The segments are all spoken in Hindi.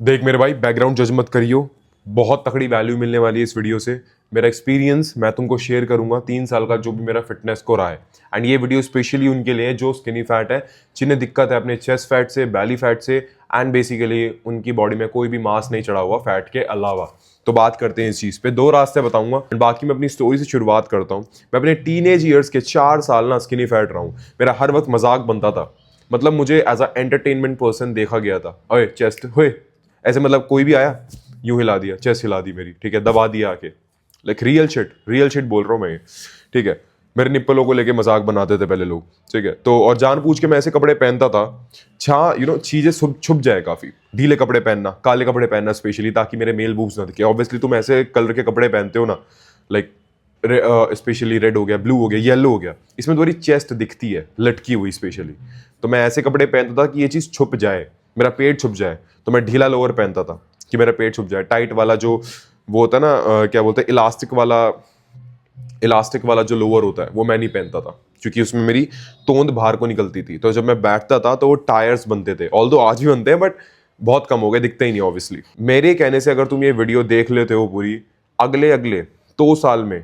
देख मेरे भाई, बैकग्राउंड जज मत करियो। बहुत तकड़ी वैल्यू मिलने वाली है इस वीडियो से। मेरा एक्सपीरियंस मैं तुमको शेयर करूंगा, 3 साल का जो भी मेरा फिटनेस को रहा है। एंड ये वीडियो स्पेशली उनके लिए है जो स्किनी फैट है, जिन्हें दिक्कत है अपने चेस्ट फैट से, बैली फैट से, एंड बेसिकली उनकी बॉडी में कोई भी मास नहीं चढ़ा हुआ फैट के अलावा। तो बात करते हैं इस चीज़ पे। 2 रास्ते बताऊंगा, बाकी मैं अपनी स्टोरी से शुरुआत करता हूँ। मैं अपने टीनेज ईयर्स के 4 साल ना स्किनी फैट रहा हूँ। मेरा हर वक्त मजाक बनता था, मतलब मुझे एज अ एंटरटेनमेंट पर्सन देखा गया था। ओए चेस्ट हुए ऐसे, मतलब कोई भी आया यूं हिला दिया, चेस्ट हिला दी मेरी, ठीक है, दबा दिया आके। लाइक रियल शिट बोल रहा हूँ मैं ये, ठीक है। मेरे निप्पलों को लेके मजाक बनाते थे पहले लोग, ठीक है। तो और जान पूछ के मैं ऐसे कपड़े पहनता था चीजें छुप जाए काफी। ढीले कपड़े पहनना, काले कपड़े पहनना स्पेशली, ताकि मेरे मेल बूब्स ना दिखे। ऑब्वियसली तुम ऐसे कलर के कपड़े पहनते हो ना, लाइक स्पेशली रेड हो गया, ब्लू हो गया, येलो हो गया, इसमें तुम्हारी चेस्ट दिखती है लटकी हुई स्पेशली। तो मैं ऐसे कपड़े पहनता था कि ये चीज़ छुप जाए, मेरा पेट छुप जाए। तो मैं ढीला लोअर पहनता था कि मेरा पेट छुप जाए। टाइट वाला जो वो होता है ना, क्या बोलते हैं, इलास्टिक वाला जो लोअर होता है वो मैं नहीं पहनता था, क्योंकि उसमें मेरी तोंद बाहर को निकलती थी। तो जब मैं बैठता था तो वो टायर्स बनते थे, ऑल्दो आज भी बनते हैं बट बहुत कम हो गए, दिखते ही नहीं ऑब्वियसली। मेरे कहने से अगर तुम ये वीडियो देख लेते हो पूरी, अगले अगले 2 साल में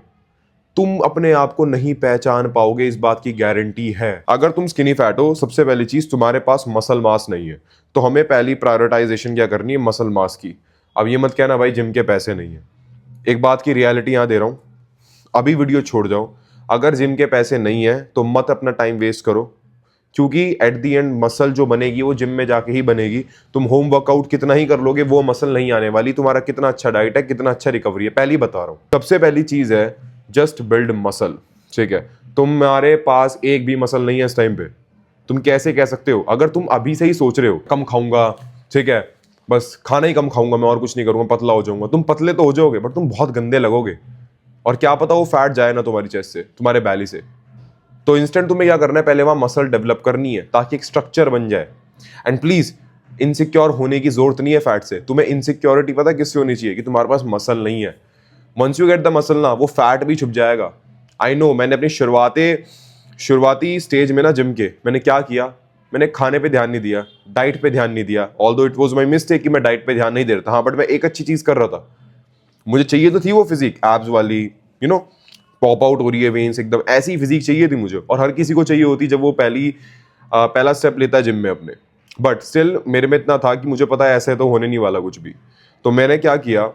तुम अपने आप को नहीं पहचान पाओगे, इस बात की गारंटी है। अगर तुम स्किनी फैट हो, सबसे पहली चीज तुम्हारे पास मसल मास नहीं है, तो हमें पहली प्रायोरिटाइजेशन क्या करनी है, मसल मास की। अब ये मत कहना भाई जिम के पैसे नहीं है। एक बात की रियलिटी यहां दे रहा हूं, अभी वीडियो छोड़ जाओ। अगर जिम के पैसे नहीं है तो मत अपना टाइम वेस्ट करो, क्योंकि एट दी एंड मसल जो बनेगी वो जिम में जाके ही बनेगी। तुम होम वर्कआउट कितना ही कर लोगे, वो मसल नहीं आने वाली। तुम्हारा कितना अच्छा डाइट है, कितना अच्छा रिकवरी है, पहली बता रहा हूं। सबसे पहली चीज है जस्ट बिल्ड मसल, ठीक है। तुम्हारे पास एक भी मसल नहीं है इस टाइम पे, तुम कैसे कह सकते हो? अगर तुम अभी से ही सोच रहे हो कम खाऊंगा, ठीक है, बस खाना ही कम खाऊंगा मैं और कुछ नहीं करूंगा, पतला हो जाऊंगा, तुम पतले तो हो जाओगे बट तुम बहुत गंदे लगोगे। और क्या पता वो फैट जाए ना तुम्हारी चेस्ट से, तुम्हारे बैली से। तो इंस्टेंट तुम्हें क्या करना है, पहले वहां मसल डेवलप करनी है ताकि एक स्ट्रक्चर बन जाए। एंड प्लीज, इनसिक्योर होने की जरूरत नहीं है फैट से। तुम्हें इनसिक्योरिटी पता किससे होनी चाहिए, कि तुम्हारे पास मसल नहीं है। Once you get the muscle ना, वो फैट भी छुप जाएगा। आई नो, मैंने अपनी शुरुआती स्टेज में ना जिम के, मैंने क्या किया, मैंने खाने पे ध्यान नहीं दिया, डाइट पे ध्यान नहीं दिया। Although it was my mistake कि मैं डाइट पे ध्यान नहीं दे रहा था, हाँ, बट मैं एक अच्छी चीज कर रहा था। मुझे चाहिए तो थी वो फिजिक, एब्स वाली, पॉप आउट हो रही है वेन्स, एकदम ऐसी फिजिक चाहिए थी मुझे। और हर किसी को चाहिए होती जब वो पहला स्टेप लेता है जिम में अपने। बट स्टिल मेरे में इतना था कि मुझे पता है ऐसे तो होने नहीं वाला कुछ भी। तो मैंने क्या किया,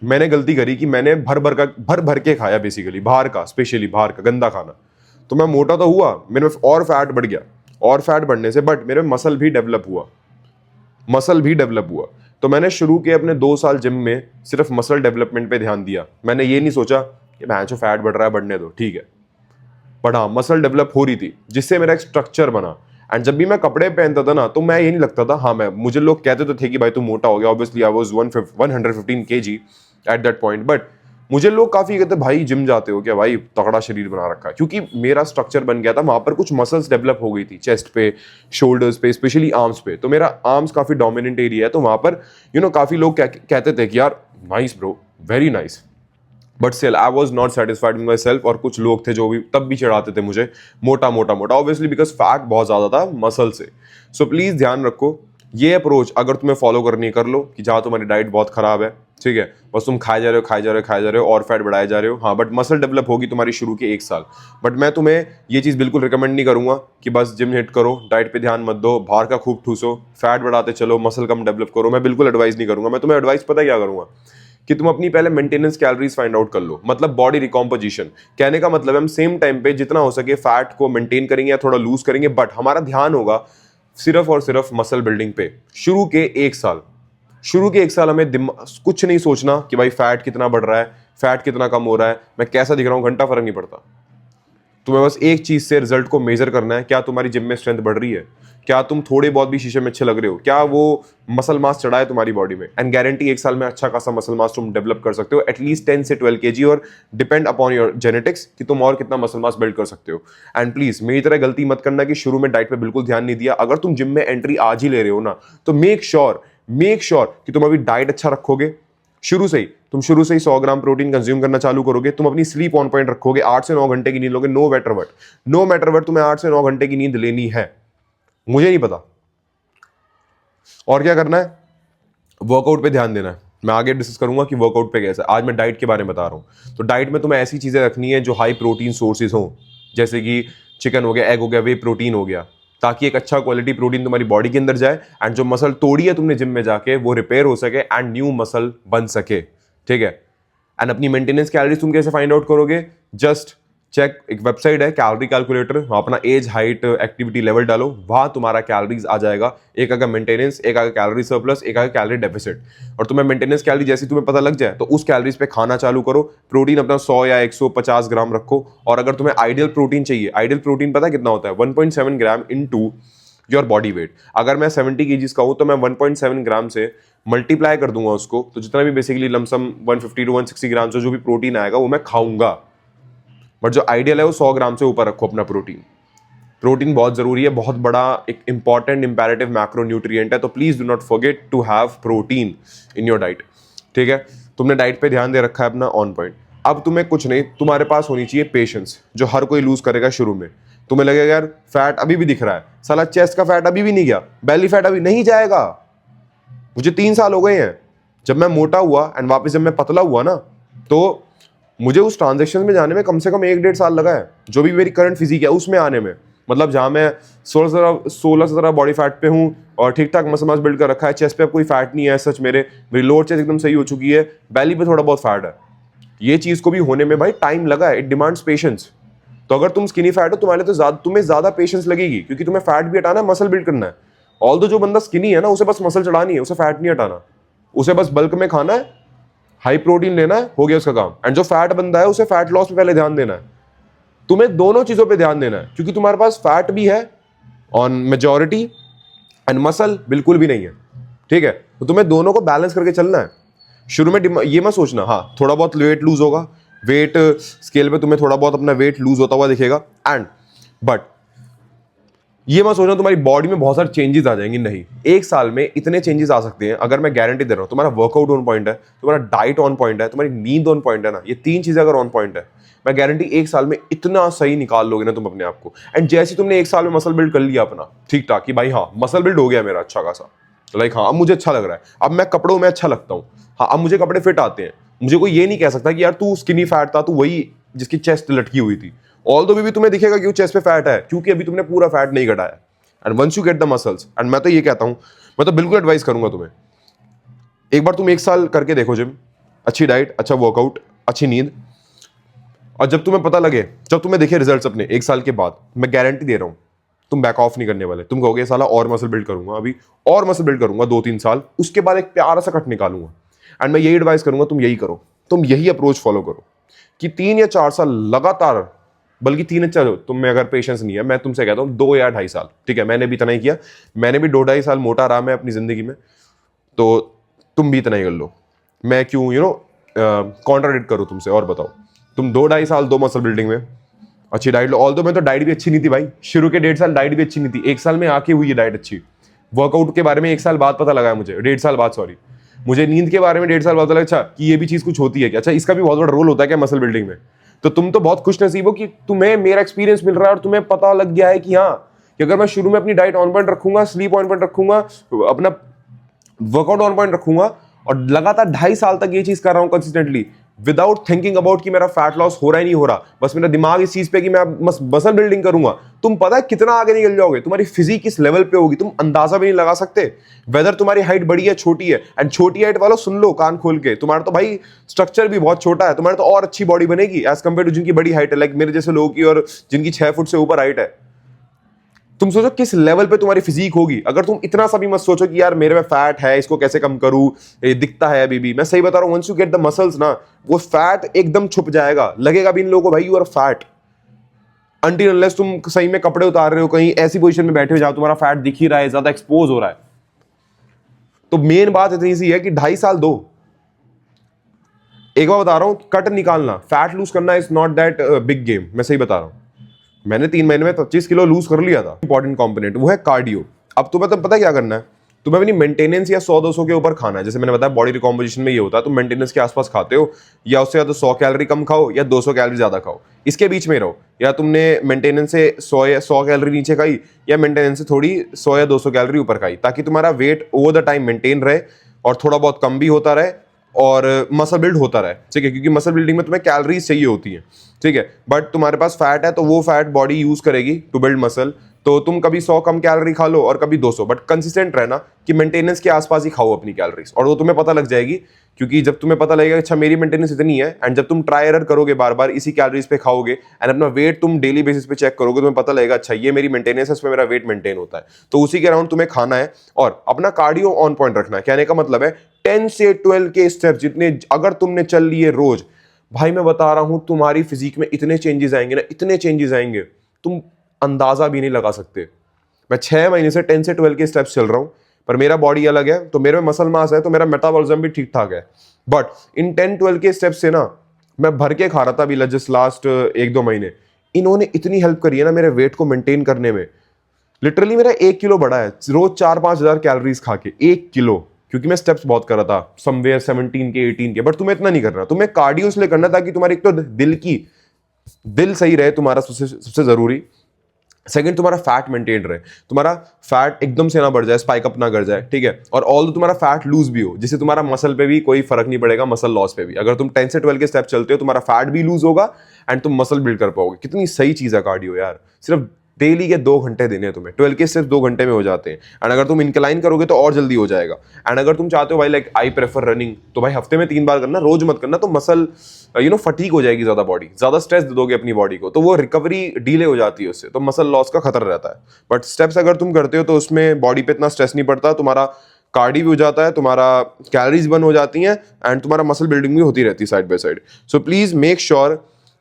मैंने गलती करी कि मैंने भर भर के खाया, बेसिकली बाहर का, स्पेशली बाहर का गंदा खाना। तो मैं मोटा तो हुआ, मेरे में और फैट बढ़ गया, और फैट बढ़ने से बट मेरे मसल भी डेवलप हुआ। तो मैंने शुरू के अपने 2 साल जिम में सिर्फ मसल डेवलपमेंट पे ध्यान दिया। मैंने ये नहीं सोचा कि मैं जो फैट बढ़ रहा है बढ़ने दो, ठीक है, बट हाँ मसल डेवलप हो रही थी, जिससे मेरा एक स्ट्रक्चर बना। एंड जब भी मैं कपड़े पहनता था ना, तो मैं ये नहीं लगता था, हाँ, मैं, मुझे लोग कहते तो थे कि भाई तू मोटा हो गया। Obviously I was 115 kg at that point, but मुझे लोग काफी कहते भाई जिम जाते हो क्या भाई, तगड़ा शरीर बना रखा है, क्योंकि मेरा स्ट्रक्चर बन गया था। वहां पर कुछ मसल्स डेवलप हो गई थी, चेस्ट पे, शोल्डर्स पे, स्पेशली आर्म्स पे। तो मेरा आर्म्स काफी डोमिनेंट एरिया है, तो वहां पर काफी लोग कहते थे कि यार nice bro, very nice. But still I was not satisfied with my self. और कुछ लोग थे जो भी तब भी चिढ़ाते थे मुझे, मोटा मोटा मोटा, ऑब्वियसली बिकॉज फैट बहुत ज्यादा था मसल से। सो प्लीज ध्यान रखो, ये अप्रोच अगर तुम्हें फॉलो करनी है कर लो, कि जहां तुम्हारी डाइट बहुत खराब है, ठीक है, बस तुम खाए जा रहे हो और फैट बढ़ाए जा रहे हो, हाँ, बट मसल डेवलप होगी तुम्हारी शुरू के 1 साल। बट मैं तुम्हें ये चीज बिल्कुल रिकमेंड नहीं करूंगा कि बस जिम हिट करो, डाइट पे ध्यान मत दो, बाहर का खूब ठूसो, फैट बढ़ाते चलो, मसल कम डेवलप करो। मैं बिल्कुल एडवाइस नहीं करूंगा। मैं तुम्हें एडवाइस पता क्या करूंगा, कि तुम अपनी पहले मेंटेनेंस कैलोरीज फाइंड आउट कर लो, मतलब बॉडी रिकॉम्पोजिशन। कहने का मतलब हम सेम टाइम पे जितना हो सके फैट को मेंटेन करेंगे या थोड़ा लूज करेंगे, बट हमारा ध्यान होगा सिर्फ और सिर्फ मसल बिल्डिंग पे। शुरू के 1 साल हमें कुछ नहीं सोचना कि भाई फैट कितना बढ़ रहा है, फैट कितना कम हो रहा है, मैं कैसा दिख रहा हूं, घंटा फर्क नहीं पड़ता। तुम्हें बस एक चीज से रिजल्ट को मेजर करना है, क्या तुम्हारी जिम में स्ट्रेंथ बढ़ रही है, क्या तुम थोड़े बहुत भी शीशे में अच्छे लग रहे हो, क्या वो मसल मास चढ़ा है तुम्हारी बॉडी में। एंड गारंटी 1 साल में अच्छा खासा मसल मास तुम डेवलप कर सकते हो, एटलीस्ट 10 से 12 kg, और डिपेंड अपॉन योर जेनेटिक्स कि तुम और कितना मसल मास बिल्ड कर सकते हो। एंड प्लीज मेरी तरह गलती मत करना कि शुरू में डाइट पे बिल्कुल ध्यान नहीं दिया। अगर तुम जिम में एंट्री आज ही ले रहे हो ना, तो मेक श्योर कि तुम अभी डाइट अच्छा रखोगे। शुरू से ही 100 ग्राम प्रोटीन कंज्यूम करना चालू करोगे, तुम अपनी स्लीप ऑन पॉइंट रखोगे, 8 से 9 घंटे की नींद लोगे, नो मैटर वट तुम्हें 8 से 9 घंटे की नींद लेनी है, मुझे नहीं पता। और क्या करना है, वर्कआउट पे ध्यान देना है। मैं आगे डिस्कस करूंगा कि वर्कआउट पे कैसा है। आज मैं डाइट के बारे में बता रहा हूँ। तो डाइट में तुम्हें ऐसी चीज़ें रखनी है जो हाई प्रोटीन सोर्सेज हों, जैसे कि चिकन हो गया, एग हो गया, वे प्रोटीन हो गया, ताकि एक अच्छा क्वालिटी प्रोटीन तुम्हारी बॉडी के अंदर जाए एंड जो मसल तोड़ी है तुमने जिम में जाके वो रिपेयर हो सके एंड न्यू मसल बन सके। ठीक है। एंड अपनी मेंटेनेंस कैलोरीज तुम कैसे फाइंड आउट करोगे? जस्ट चेक, एक वेबसाइट है कैलोरी कैलकुलेटर, वहां अपना एज, हाइट, एक्टिविटी लेवल डालो, वहां तुम्हारा कैलोरीज आ जाएगा। एक आएगा मेंटेनेंस, एक आएगा कैलोरी सरप्लस, एक आएगा कैलोरी डेफिसिट। और तुम्हें मेंटेनेंस कैलोरी जैसी तुम्हें पता लग जाए तो उस कैलोरीज पे खाना चालू करो। प्रोटीन अपना 100 या 150 ग्राम रखो। और अगर तुम्हें आइडियल प्रोटीन चाहिए, आइडियल प्रोटीन पता है कितना होता है? 1.7 ग्राम इनटू योर बॉडी वेट। अगर मैं 70 kg का हूं तो मैं 1.7 ग्राम से मल्टीप्लाई कर दूंगा उसको, तो जितना भी बेसिकली लमसम 150 to 160 ग्राम से जो भी प्रोटीन आएगा वो मैं खाऊंगा। बट जो आइडियल है वो 100 ग्राम से ऊपर रखो अपना प्रोटीन। प्रोटीन बहुत जरूरी है, बहुत बड़ा एक इंपॉर्टेंट इंपैरेटिव मैक्रो न्यूट्रिएंट है। तो please do not forget to have protein in your diet. ठीक है, तुमने डाइट पे ध्यान दे रखा है अपना ऑन पॉइंट। अब तुम्हें कुछ नहीं, तुम्हारे पास होनी चाहिए पेशेंस, जो हर कोई लूज करेगा शुरू में। तुम्हें लगेगा यार फैट अभी भी दिख रहा है, साला चेस्ट का फैट अभी भी नहीं गया, बेली फैट अभी नहीं जाएगा। मुझे 3 साल हो गए हैं, जब मैं मोटा हुआ एंड वापस जब मैं पतला हुआ ना, तो मुझे उस ट्रांजेक्शन में जाने में कम से कम 1-1.5 साल लगा है, जो भी मेरी करंट फिजिक है उसमें आने में। मतलब जहां मैं 16-17 बॉडी फैट पे हूँ और ठीक ठाक मसल मास बिल्ड कर रखा है, चेस्ट पे अब कोई फैट नहीं है सच, मेरी लोअर चेस्ट एकदम सही हो चुकी है, बैली पे थोड़ा बहुत फैट है। ये चीज को भी होने में भाई टाइम लगा है, इट डिमांड्स पेशेंस। तो अगर तुम स्किनी फैट हो, तुम्हारे तो तुम्हें ज्यादा पेशेंस लगेगी, क्योंकि तुम्हें फैट भी हटाना है, मसल बिल्ड करना है। ऑल्दो जो बंदा स्किनी है ना, उसे बस मसल चढ़ानी है, उसे फैट नहीं हटाना, उसे बस बल्क में खाना है, हाई प्रोटीन लेना है, हो गया उसका काम। एंड जो फैट बंदा है उसे फैट लॉस पे पहले ध्यान देना है। तुम्हें दोनों चीजों पे ध्यान देना है, क्योंकि तुम्हारे पास फैट भी है ऑन मेजॉरिटी एंड मसल बिल्कुल भी नहीं है। ठीक है, तो तुम्हें दोनों को बैलेंस करके चलना है। शुरू में ये मत सोचना हाँ थोड़ा बहुत वेट लूज होगा, वेट स्केल पे तुम्हें थोड़ा बहुत अपना वेट लूज होता हुआ दिखेगा, एंड बट ये मत सोचना तुम्हारी बॉडी में बहुत सारे चेंजेस आ जाएंगे। नहीं, 1 साल में इतने चेंजेस आ सकते हैं, अगर मैं गारंटी दे रहा हूं। तुम्हारा वर्कआउट ऑन पॉइंट है, तुम्हारा डाइट ऑन पॉइंट है, तुम्हारी नींद ऑन पॉइंट है ना, ये 3 चीजें अगर ऑन पॉइंट है, मैं गारंटी 1 साल में इतना सही निकाल लोगे ना तुम अपने आप को। एंड जैसे तुमने 1 साल में मसल बिल्ड कर लिया अपना ठीक ठाक, कि भाई हाँ मसल बिल्ड हो गया मेरा अच्छा खासा, लाइक हाँ अब मुझे अच्छा लग रहा है, अब मैं कपड़ों में अच्छा लगता हूँ, हाँ अब मुझे कपड़े फिट आते हैं, मुझे कोई ये नहीं कह सकता कि यार तू स्किनी फैट था, तू वही जिसकी चेस्ट लटकी हुई थी। ऑल दो भी तुम्हें दिखेगा कि वो चेस्ट पे फैट है, क्योंकि अभी तुमने पूरा फैट नहीं घटाया। And once you get the muscles, and मैं तो ये कहता हूं, मैं तो बिल्कुल एडवाइस करूंगा तुम्हें, एक बार तुम 1 साल करके देखो जिम, अच्छी डाइट, अच्छा वर्कआउट, अच्छी नींद, और जब तुम्हें पता लगे, जब तुम्हें देखे रिजल्ट्स अपने 1 साल के बाद, मैं गारंटी दे रहा हूं तुम बैक ऑफ नहीं करने वाले। तुम कहोगे साला और मसल बिल्ड करूंगा, अभी और मसल बिल्ड करूंगा 2-3 साल, उसके बाद एक प्यारा सा कट निकालूंगा। एंड मैं यही एडवाइस करूंगा तुम यही करो, तुम यही अप्रोच फॉलो करो कि 3 या 4 साल लगातार, बल्कि 3 चलो तुम में अगर पेशेंस नहीं है, मैं तुमसे कहता हूं 2 या 2.5 साल। ठीक है, मैंने भी इतना ही किया, मैंने भी 2-2.5 साल मोटा रहा मैं अपनी जिंदगी में, तो तुम भी इतना ही कर लो। मैं क्यों कॉन्ट्राडिक्ट करूं तुमसे। और बताओ, तुम 2-2.5 साल दो मसल बिल्डिंग में, अच्छी डाइट लो। ऑल दो में तो डाइट भी अच्छी नहीं थी भाई, शुरू के 1.5 साल डाइट भी अच्छी नहीं थी, 1 साल में आके हुई है डाइट अच्छी। वर्कआउट के बारे में 1 साल बाद पता लगा मुझे, 1.5 साल बाद, सॉरी, मुझे नींद के बारे में 1.5 साल बाद पता लगा, अच्छा कि ये भी चीज कुछ होती है क्या, अच्छा इसका भी बहुत बड़ा रोल होता है क्या मसल बिल्डिंग में। तो तुम तो बहुत खुश नसीब हो कि तुम्हें मेरा एक्सपीरियंस मिल रहा है और तुम्हें पता लग गया है कि हाँ, कि अगर मैं शुरू में अपनी डाइट ऑन पॉइंट रखूंगा, स्लीप ऑन पॉइंट रखूंगा, अपना वर्कआउट ऑन पॉइंट रखूंगा, और लगातार 2.5 साल तक ये चीज कर रहा हूं कंसिस्टेंटली, विदाउट थिंकिंग अबाउट कि मेरा फैट लॉस हो रहा है नहीं हो रहा, बस मेरा दिमाग इस चीज पे कि मैं मसल बिल्डिंग करूंगा, तुम पता है कितना आगे निकल जाओगे, तुम्हारी फिजिक किस लेवल पे होगी तुम अंदाजा भी नहीं लगा सकते। वेदर तुम्हारी हाइट बड़ी है छोटी है, एंड छोटी हाइट वालों सुन लो कान खोल के, तुम्हारा तो भाई स्ट्रक्चर भी बहुत छोटा है, तुम्हारे तो और अच्छी बॉडी बनेगी एज कंपेयर टू जिनकी बड़ी हाइट है, लाइक मेरे जैसे लोगों की और जिनकी 6 फुट से ऊपर हाइट है। तुम सोचो किस लेवल पे तुम्हारी फिजिक होगी। अगर तुम इतना सा भी मत सोचो कि यार मेरे में फैट है, इसको कैसे कम करूं, ये दिखता है अभी भी, मैं सही बता रहा हूं, once you get the muscles ना, वो फैट एकदम छुप जाएगा, लगेगा भी इन लोगों को भाई you are fat, until unless तुम सही में कपड़े उतार रहे हो, कहीं ऐसी पोजीशन में बैठे हो जहां तुम्हारा फैट दिख ही रहा है, ज्यादा एक्सपोज हो रहा है। तो मेन बात इतनी सी है कि 2.5 साल दो। एक बार बता रहा हूं, कट निकालना, फैट लूज करना is not that big game, मैं सही बता रहा हूं। मैंने 3 महीने में 25 किलो लूज कर लिया था। इंपॉर्टेंट कंपोनेंट वो है कार्डियो। अब तुम्हें तो पता क्या करना है, तुम्हें अपनी मेंटेनेंस या 100-200 के ऊपर खाना है। जैसे मैंने बताया बॉडी रिकॉम्पोजिशन में ये होता है, तुम मेंटेनेंस के आसपास खाते हो, या उससे या तो 100 कैलोरी कम खाओ या 200 कैलोरी ज्यादा खाओ, इसके बीच में रहो। या तुमने मेंटेनेंस से 100 कैलोरी नीचे खाई, या मेंटेनेंस से थोड़ी 100 या 200 कैलोरी ऊपर खाई, ताकि तुम्हारा weight over the time maintain रहे, और थोड़ा बहुत कम भी होता रहे और मसल बिल्ड होता रहे, ठीक है, क्योंकि मसल बिल्डिंग में तुम्हें कैलोरीज चाहिए होती हैं, ठीक है, बट तुम्हारे पास फैट है तो वो फैट बॉडी यूज करेगी टू बिल्ड मसल। तो तुम कभी 100 कम कैलोरी खा लो और कभी 200, बट कंसिस्टेंट रहना कि मेंटेनेंस के आसपास ही खाओ अपनी कैलोरीज, और वो तुम्हें पता लग जाएगी। क्योंकि जब तुम्हें पता लगेगा अच्छा मेरी मेंटेनेंस इतनी है, एंड जब तुम ट्राई एरर करोगे बार बार इसी कैलोरीज पे खाओगे एंड अपना वेट तुम डेली बेसिस पे चेक करोगे, तुम्हें पता लगेगा अच्छा ये मेरी मेंटेनेंस है, इसमें मेरा वेट मेंटेन होता है। तो उसी के अराउंड तुम्हें खाना है और अपना कार्डियो ऑन पॉइंट रखना है। कहने का मतलब है 10 से 12 के स्टेप्स जितने अगर तुमने चल लिए रोज, भाई मैं बता रहा हूं तुम्हारी फिजिक में इतने चेंजेस आएंगे ना, इतने चेंजेस आएंगे तुम अंदाजा भी नहीं लगा सकते। मैं 6 महीने से 10 से 12 के स्टेप्स चल रहा हूं, पर मेरा बॉडी अलग है, तो मेरे में मसल मास है, तो मेरा मेटाबॉलिज्म भी ठीक ठाक है, बट इन 10-12 के स्टेप्स से ना मैं भर के खा रहा था अभी जस्ट लास्ट 1-2 महीने। इन्होंने इतनी हेल्प करी है ना मेरे वेट को मेंटेन करने में। लिटरली मेरा 1 किलो बढ़ा है रोज 4-5 हजार कैलोरीज खा के, 1 किलो, क्योंकि मैं स्टेप्स बहुत कर रहा था समवेयर 17 के 18 के। बट तुम्हें इतना नहीं करना, तुम्हें कार्डियो इसलिए करना ताकि तुम्हारी एक तो दिल सही रहे, तुम्हारा सबसे जरूरी, सेकंड तुम्हारा फैट मेंटेन रहे, तुम्हारा फैट एकदम से ना बढ़ जाए, स्पाइक अप ना कर जाए, ठीक है, और ऑल तुम्हारा फैट लूज भी हो, जिससे तुम्हारा मसल पे भी कोई फर्क नहीं पड़ेगा, मसल लॉस पे भी। अगर तुम 10 से 12 के स्टेप चलते हो तुम्हारा फैट भी लूज होगा एंड तुम मसल बिल्ड कर पाओगे। कितनी सही चीज है कार्डियो यार। सिर्फ डेली के 2 घंटे देने हैं तुम्हें, 12 के स्टेप्स 2 घंटे में हो जाते हैं, एंड अगर तुम इंक्लाइन करोगे तो और जल्दी हो जाएगा। एंड अगर तुम चाहते हो भाई लाइक आई प्रेफर रनिंग, तो भाई हफ्ते में 3 बार करना, रोज मत करना, तो मसल फटीक हो जाएगी, ज्यादा बॉडी, ज्यादा स्ट्रेस दे दोगे अपनी बॉडी को, तो वो रिकवरी डिले हो जाती है उससे, तो मसल लॉस का खतरा रहता है। बट स्टेप्स अगर तुम करते हो तो उसमें बॉडी पे इतना स्ट्रेस नहीं पड़ता, तुम्हारा कार्डी भी हो जाता है, तुम्हारा कैलोरीज बर्न हो जाती हैं एंड तुम्हारा मसल बिल्डिंग भी होती रहती है side by side. So please make sure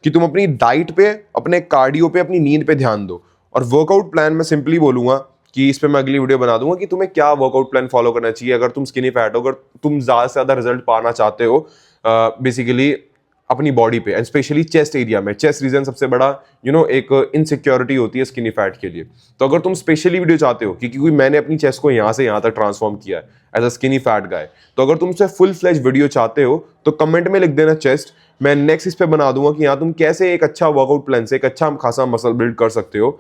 कि तुम अपनी डाइट पे, अपने कार्डियो पे, अपनी नींद पे ध्यान दो। और वर्कआउट प्लान मैं सिंपली बोलूंगा कि इस पे मैं अगली वीडियो बना दूंगा कि तुम्हें क्या वर्कआउट प्लान फॉलो करना चाहिए अगर तुम स्किनी फैट हो, अगर तुम ज्यादा से ज्यादा रिजल्ट पाना चाहते हो बेसिकली अपनी बॉडी पे, एंड स्पेशली चेस्ट एरिया में। चेस्ट रीजन सबसे बड़ा एक इनसिक्योरिटी होती है स्किनी फैट के लिए। तो अगर तुम स्पेशली वीडियो चाहते हो, क्योंकि मैंने अपनी चेस्ट को यहाँ से यहाँ तक ट्रांसफॉर्म किया है एज अ स्किनी फैट गाय, तो अगर तुमसे फुल फ्लेज वीडियो चाहते हो तो कमेंट में लिख देना चेस्ट, मैं नेक्स्ट इस पे बना दूंगा कि यहाँ तुम कैसे एक अच्छा वर्कआउट प्लान से एक अच्छा खासा मसल बिल्ड कर सकते हो,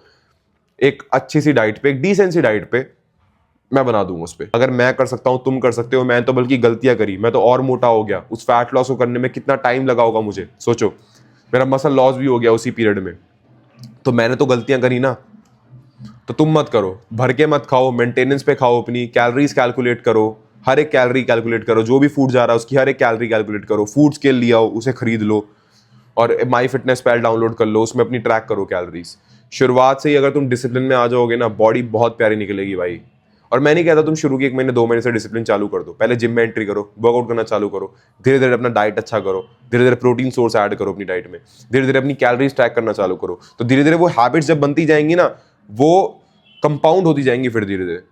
एक अच्छी सी डाइट पे, एक डिसेंट सी डाइट पे, मैं बना दूंगा उस पे। अगर मैं कर सकता हूं तुम कर सकते हो। मैं तो बल्कि गलतियां करी, मैं तो और मोटा हो गया। उस फैट लॉस को करने में कितना टाइम लगा होगा मुझे, सोचो। मेरा मसल लॉस भी हो गया उसी पीरियड में, तो मैंने तो गलतियां करी ना। तो तुम मत करो, भर के मत खाओ, मेंटेनेंस पे खाओ, अपनी कैलोरीज कैलकुलेट करो, हर एक कैलोरी कैलकुलेट करो, जो भी फूड जा रहा है उसकी हर एक कैलोरी कैलकुलेट करो, फूड स्केल लिया हो उसे खरीद लो, और माई फिटनेस पैल डाउनलोड कर लो, उसमें अपनी ट्रैक करो कैलोरीज। शुरुआत से ही अगर तुम डिसिप्लिन में आ जाओगे ना, बॉडी बहुत प्यारी निकलेगी भाई। और मैं नहीं कहता तुम शुरू के 1 महीने 2 महीने से डिसिप्लिन चालू कर दो, पहले जिम में एंट्री करो, वर्कआउट करना चालू करो, धीरे धीरे अपना डाइट अच्छा करो, धीरे धीरे प्रोटीन सोर्स ऐड करो अपनी डाइट में, धीरे धीरे अपनी कैलोरीज ट्रैक करना चालू करो। तो धीरे धीरे वो हैबिट्स जब बनती जाएंगी ना, वो कंपाउंड होती जाएंगी, फिर धीरे धीरे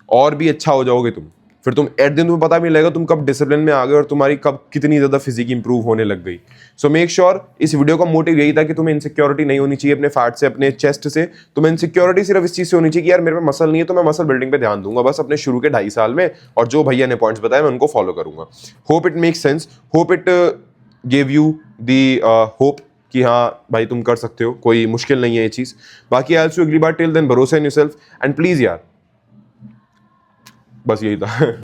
और भी अच्छा हो जाओगे तुम। फिर तुम एट दिन तुम्हें पता भी नहीं लगेगा तुम कब डिसिप्लिन में आ गए और तुम्हारी कब कितनी ज्यादा फिजिक इंप्रूव होने लग गई। सो मेक श्योर, इस वीडियो का मोटिव यही था कि तुम्हें इनसिक्योरिटी नहीं होनी चाहिए अपने फैट से, अपने चेस्ट से। तुम्हें इनसिक्योरिटी सिर्फ इस चीज से होनी चाहिए कि यार मेरे पे मसल नहीं है, तो मैं मसल बिल्डिंग पे ध्यान दूंगा बस अपने शुरू के 2.5 साल में, और जो भैया ने पॉइंट्स बताए मैं उनको फॉलो करूंगा। Hope it makes sense, hope it give you the hope कि हाँ भाई तुम कर सकते हो, कोई मुश्किल नहीं है ये चीज। बाकी आई विल अगली बार, टिल देन भरोसा इन योरसेल्फ एंड प्लीज यार, बस यही था।